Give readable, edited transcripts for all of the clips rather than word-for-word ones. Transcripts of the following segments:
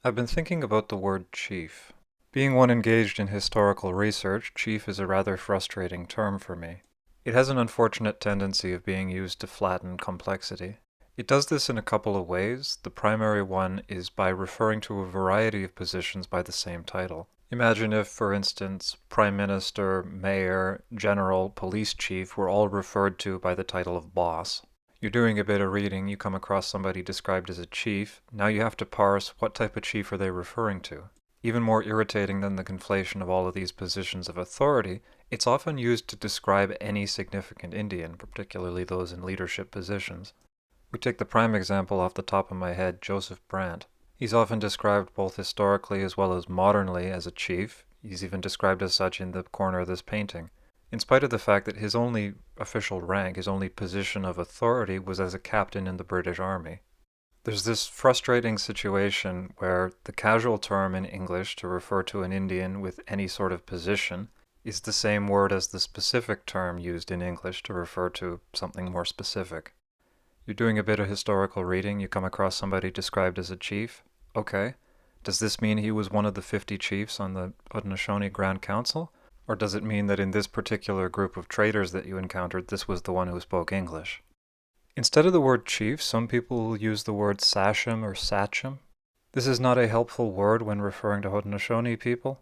I've been thinking about the word chief. Being one engaged in historical research, chief is a rather frustrating term for me. It has an unfortunate tendency of being used to flatten complexity. It does this in a couple of ways. The primary one is by referring to a variety of positions by the same title. Imagine if, for instance, Prime Minister, Mayor, General, Police Chief were all referred to by the title of boss. You're doing a bit of reading, you come across somebody described as a chief. Now you have to parse what type of chief are they referring to. Even more irritating than the conflation of all of these positions of authority, it's often used to describe any significant Indian, particularly those in leadership positions. We take the prime example off the top of my head, Joseph Brant. He's often described both historically as well as modernly as a chief. He's even described as such in the corner of this painting, in spite of the fact that his only official rank, his only position of authority, was as a captain in the British Army. There's this frustrating situation where the casual term in English to refer to an Indian with any sort of position is the same word as the specific term used in English to refer to something more specific. You're doing a bit of historical reading, you come across somebody described as a chief. Okay. Does this mean he was one of the 50 chiefs on the Haudenosaunee Grand Council? Or does it mean that in this particular group of traders that you encountered, this was the one who spoke English? Instead of the word chief, some people will use the word sachem or sachem. This is not a helpful word when referring to Haudenosaunee people.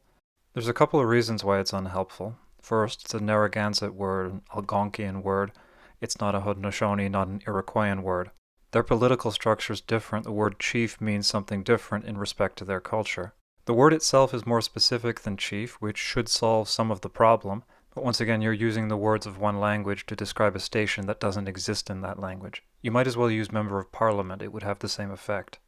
There's a couple of reasons why it's unhelpful. First, it's a Narragansett word, an Algonquian word. It's not a Haudenosaunee, not an Iroquoian word. Their political structure is different. The word chief means something different in respect to their culture. The word itself is more specific than chief, which should solve some of the problem, but once again you're using the words of one language to describe a station that doesn't exist in that language. You might as well use member of parliament, it would have the same effect.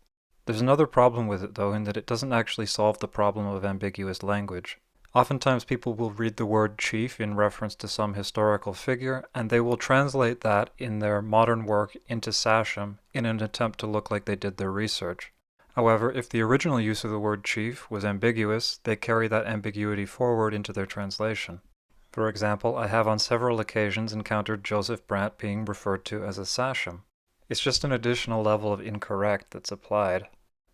There's another problem with it though, in that it doesn't actually solve the problem of ambiguous language. Oftentimes people will read the word chief in reference to some historical figure, and they will translate that in their modern work into sachem in an attempt to look like they did their research. However, if the original use of the word chief was ambiguous, they carry that ambiguity forward into their translation. For example, I have on several occasions encountered Joseph Brant being referred to as a sachem. It's just an additional level of incorrect that's applied.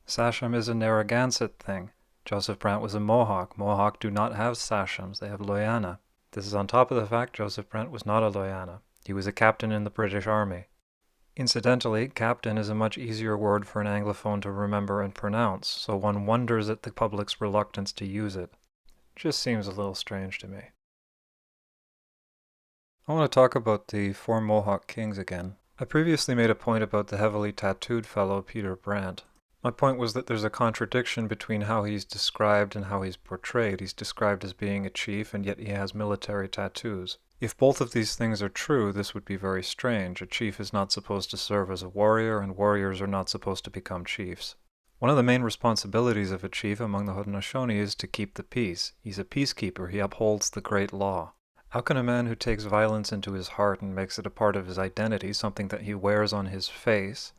Sachem is a Narragansett thing. Joseph Brant was a Mohawk. Mohawk do not have sachems, they have Loyana. This is on top of the fact Joseph Brant was not a Loyana. He was a captain in the British Army. Incidentally, captain is a much easier word for an Anglophone to remember and pronounce, so one wonders at the public's reluctance to use it. Just seems a little strange to me. I want to talk about the four Mohawk kings again. I previously made a point about the heavily tattooed fellow Peter Brant. My point was that there's a contradiction between how he's described and how he's portrayed. He's described as being a chief, and yet he has military tattoos. If both of these things are true, this would be very strange. A chief is not supposed to serve as a warrior, and warriors are not supposed to become chiefs. One of the main responsibilities of a chief among the Haudenosaunee is to keep the peace. He's a peacekeeper. He upholds the great law. How can a man who takes violence into his heart and makes it a part of his identity, something that he wears on his face,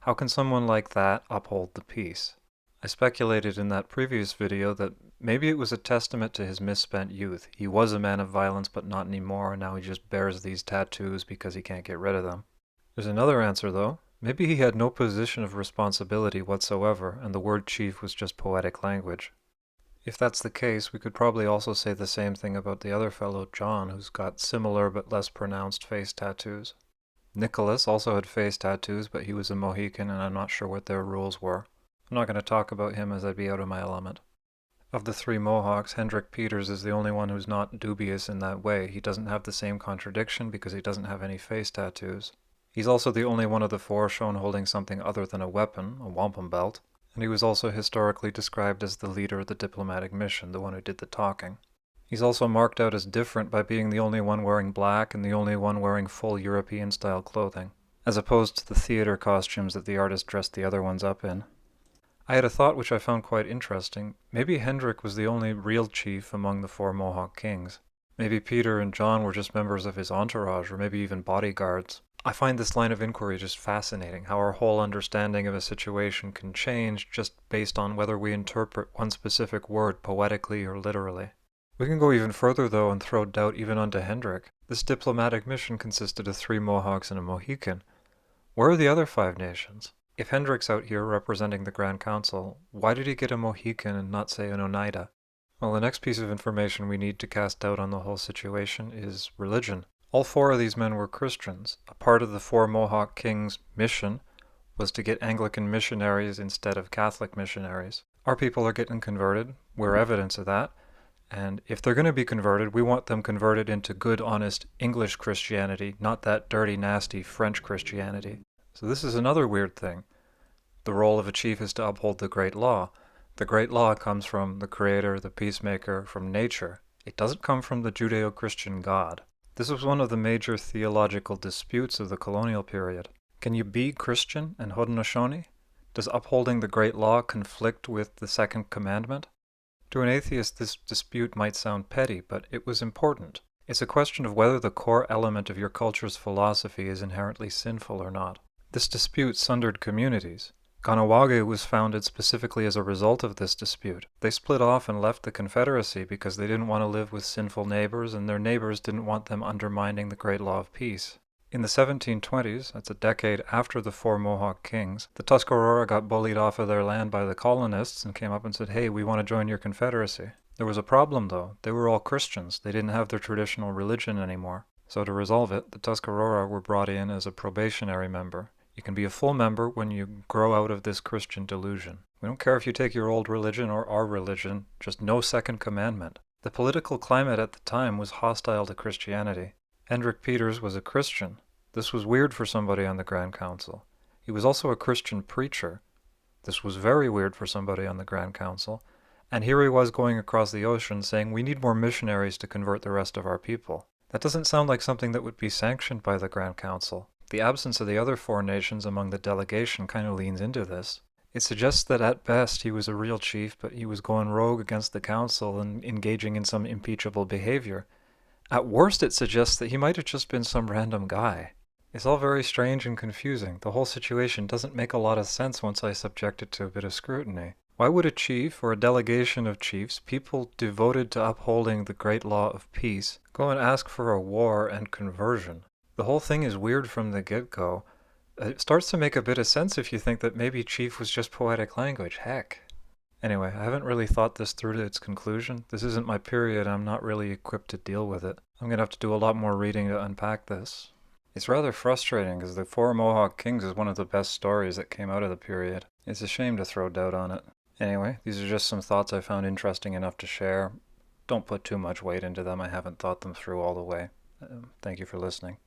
how can someone like that uphold the peace? I speculated in that previous video that maybe it was a testament to his misspent youth. He was a man of violence, but not anymore, and now he just bears these tattoos because he can't get rid of them. There's another answer, though. Maybe he had no position of responsibility whatsoever, and the word chief was just poetic language. If that's the case, we could probably also say the same thing about the other fellow, John, who's got similar but less pronounced face tattoos. Nicholas also had face tattoos, but he was a Mohican, and I'm not sure what their rules were. I'm not going to talk about him as I'd be out of my element. Of the three Mohawks, Hendrik Peters is the only one who's not dubious in that way. He doesn't have the same contradiction because he doesn't have any face tattoos. He's also the only one of the four shown holding something other than a weapon, a wampum belt, and he was also historically described as the leader of the diplomatic mission, the one who did the talking. He's also marked out as different by being the only one wearing black and the only one wearing full European-style clothing, as opposed to the theater costumes that the artist dressed the other ones up in. I had a thought which I found quite interesting. Maybe Hendrik was the only real chief among the four Mohawk kings. Maybe Peter and John were just members of his entourage, or maybe even bodyguards. I find this line of inquiry just fascinating, how our whole understanding of a situation can change just based on whether we interpret one specific word poetically or literally. We can go even further, though, and throw doubt even onto Hendrik. This diplomatic mission consisted of 3 Mohawks and a Mohican. Where are the other 5 nations? If Hendrik's out here representing the Grand Council, why did he get a Mohican and not, say, an Oneida? Well, the next piece of information we need to cast doubt on the whole situation is religion. All 4 of these men were Christians. A part of the 4 Mohawk kings' mission was to get Anglican missionaries instead of Catholic missionaries. Our people are getting converted. We're evidence of that. And if they're going to be converted, we want them converted into good, honest English Christianity, not that dirty, nasty French Christianity. So this is another weird thing. The role of a chief is to uphold the great law. The great law comes from the Creator, the Peacemaker, from nature. It doesn't come from the Judeo-Christian God. This was one of the major theological disputes of the colonial period. Can you be Christian and Haudenosaunee? Does upholding the great law conflict with the second commandment? To an atheist, this dispute might sound petty, but it was important. It's a question of whether the core element of your culture's philosophy is inherently sinful or not. This dispute sundered communities. Kahnawake was founded specifically as a result of this dispute. They split off and left the Confederacy because they didn't want to live with sinful neighbors, and their neighbors didn't want them undermining the great law of peace. In the 1720s, that's a decade after the 4 Mohawk kings, the Tuscarora got bullied off of their land by the colonists and came up and said, hey, we want to join your confederacy. There was a problem though. They were all Christians. They didn't have their traditional religion anymore. So to resolve it, the Tuscarora were brought in as a probationary member. You can be a full member when you grow out of this Christian delusion. We don't care if you take your old religion or our religion, just no second commandment. The political climate at the time was hostile to Christianity. Hendrik Peters was a Christian. This was weird for somebody on the Grand Council. He was also a Christian preacher. This was very weird for somebody on the Grand Council. And here he was going across the ocean saying, we need more missionaries to convert the rest of our people. That doesn't sound like something that would be sanctioned by the Grand Council. The absence of the other 4 nations among the delegation kind of leans into this. It suggests that at best he was a real chief, but he was going rogue against the council and engaging in some impeachable behavior. At worst, it suggests that he might have just been some random guy. It's all very strange and confusing. The whole situation doesn't make a lot of sense once I subject it to a bit of scrutiny. Why would a chief or a delegation of chiefs, people devoted to upholding the great law of peace, go and ask for a war and conversion? The whole thing is weird from the get-go. It starts to make a bit of sense if you think that maybe chief was just poetic language. Heck. Anyway, I haven't really thought this through to its conclusion. This isn't my period. I'm not really equipped to deal with it. I'm going to have to do a lot more reading to unpack this. It's rather frustrating because the 4 Mohawk Kings is one of the best stories that came out of the period. It's a shame to throw doubt on it. Anyway, these are just some thoughts I found interesting enough to share. Don't put too much weight into them. I haven't thought them through all the way. Thank you for listening.